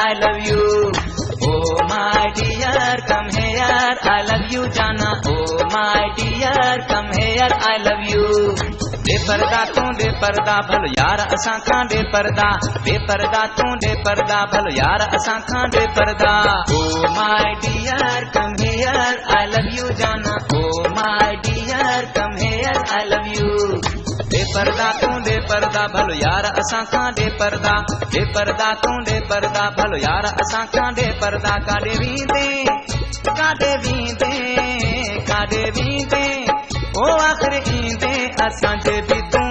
I love you. Oh my dear, come here, I love you जाना. Oh my dear, come here, I love you. दे पर्दा तू दे पर्दा भलो यार असां खां दे पर्दा. दे पर्दा तू दे पर्दा भलो यार असां खां दे पर्दा. Oh my dear, come here, I love you जाना. Oh my dear, come here, I love you. दे पर्दा तू दे पर्दा भलो यार असां खां दे पर्दा. दे पर्दा तू दे पर्दा भलो यार असां खां दे पर्दा. काॾे वींदे काॾे वींदे काॾे वींदे ओ आख़िर ईंदे असांजे बि तूं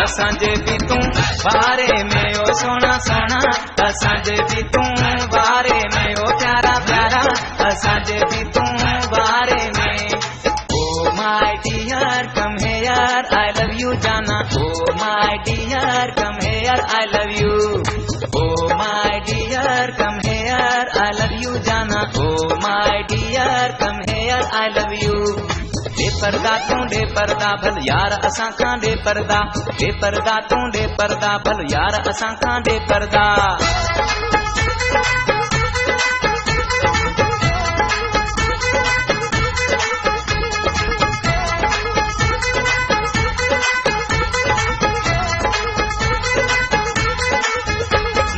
असांजे बि तूं बारे में ओ सोना सोना. असांजे बि तूं बारे में ओ प्यारा प्यारा. असांजे बि तूं बारे में. Oh my dear, come here, I love you जाना. Oh my dear, come here, I love you. Oh my dear, come here, I love you जाना. Oh my dear, come here, I love you. दे पर्दा तू दे पर्दा भल यार असां खां दे पर्दा. दे पर्दा तू दे पर्दा भल यार असां खां दे पर्दा.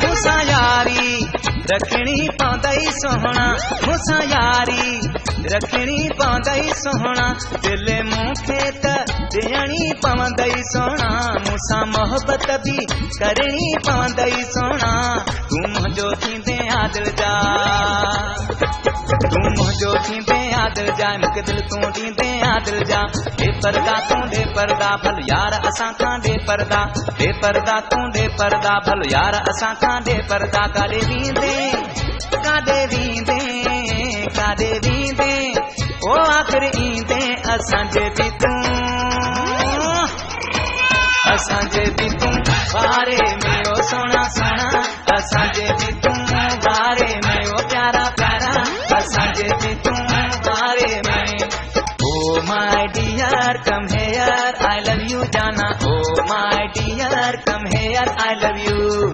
मूंसां यारी रखणी पवंदई सोहणा. मूंसां यारी रखणी पवंदई सोहणा. दिल मूंखे त ॾियणी पवंदई सोहणा. मूंसां मोहबत बि करणी पवंदई सोहणा. तूं मुंहिंजो थींदे आदिल जा. तूं मुंहिंजो थींदे आदिल जा. मूंखे दिल तूं ॾींदे आदिल जा. दे पर्दा तू दे पर्दा भल यार असां खां दे पर्दा. दे पर्दा तू दे पर्दा भल यार असां खां दे पर्दा. काॾे वींदे काॾे वींदे काॾे वींदे ओ आख़िर ईंदे असांजे बि तूं असांजे बि तूं बारे में ओ सोना सोना. असांजे बि तूं बारे में ओ प्यारा प्यारा. असांजे बि तूं बारे में. Oh my dear, come here, I love you जाना. Oh my dear, come here, I love you.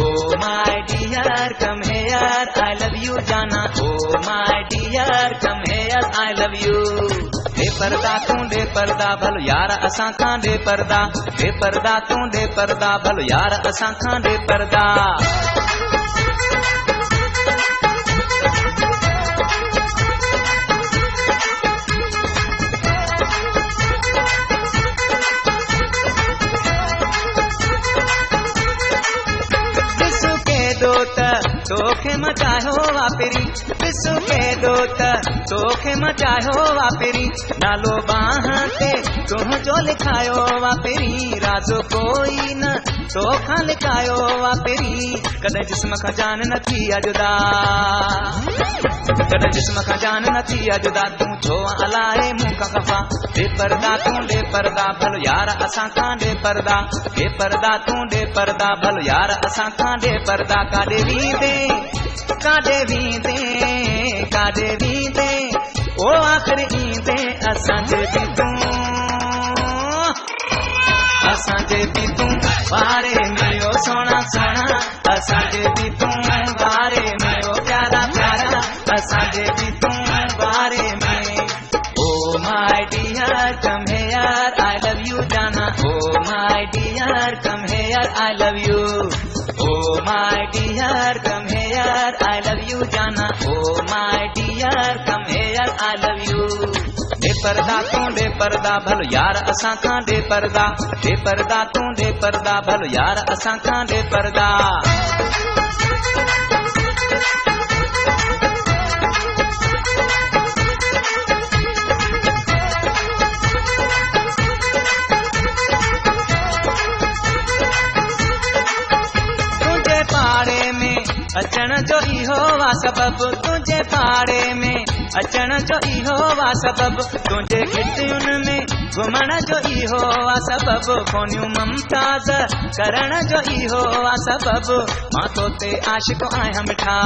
Oh my dear, come here, I love you जाना. Oh my dear, come here, I love you. दे पर्दा तू दे पर्दा भलो यार असां खां दे पर्दा. दे पर्दा तू दे पर्दा भलो यार असां खां दे पर्दा. तोखे मचायो वापिरी. पिसु के दोत तोखे मचायो वापिरी. नालो बाह ते तुंहिंजो लिखायो वापिरी. राज़ो कोई न तोखां लिखायो वापिरी. कॾहिं जिस्म खां जान न थी जुदा. कॾहिं जिस्म खां जान न थी जुदा. तूं छो अलाए मूं खां खफ़ा. दे पर्दा तू दे पर्दा भलो यार असां खां दे पर्दा. दे पर्दा तू दे पर्दा भलो यार असां खां दे पर्दा. काॾे वींदे काॾे वींदे काॾे वींदे ओ आख़िर ईंदे असांजे बि तूं असांजे बि तूं बारे में ओ सोना सोना. असांजे बि तूं बारे में ओ प्यारा प्यारा. असांजे बि तूं बारे में. Oh my dear, come here, I love you जाना. Oh my dear, come here, I love you. Oh my dear, come here, I love you जाना. Oh my dear, come here, I love you. दे पर्दा तू दे पर्दा भलो यार असां खां दे पर्दा. दे पर्दा तू दे पर्दा भलो यार असां खां दे पर्दा. अचण जो इहो वा सबब. तुंहिंजे पाड़े में अचण जो इहो वा सबब. तुंहिंजे घिटियुनि में घुमण जो इहो वा सबब. फोनियूं मुमताज़ करण जो इहो वा सबब. मां तोते आशिक़ आहियां मिठा.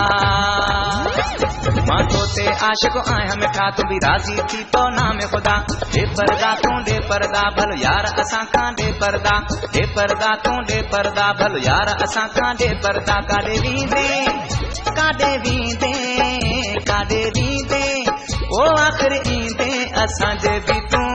मां तोते आशिक़ आहियां मिठा. तूं बि राज़ी थी तो नाम ख़ुदा. दे पर्दा तू दे पर्दा भलो यार असां खां ॾे पर्दा तूं ॾे पर्दा भलो यार असां खां ॾे पर्दा काॾे वींदे ओ आख़िर ईंदे असांजे बि तूं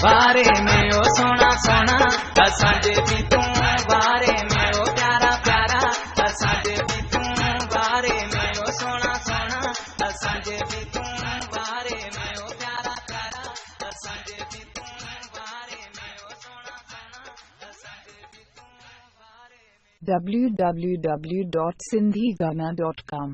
बारे में ओ सोना सोना असांजे बि तूं बारे में ओ प्यारा प्यारा असांजे बि तूं बारे में ओ सोना सोना असांजे बि तूं बारे में ओ प्यारा प्यारा असांजे बि तूं बारे में ओ सोना सोना असांजे बि तूं बारे में www.sindhigana.com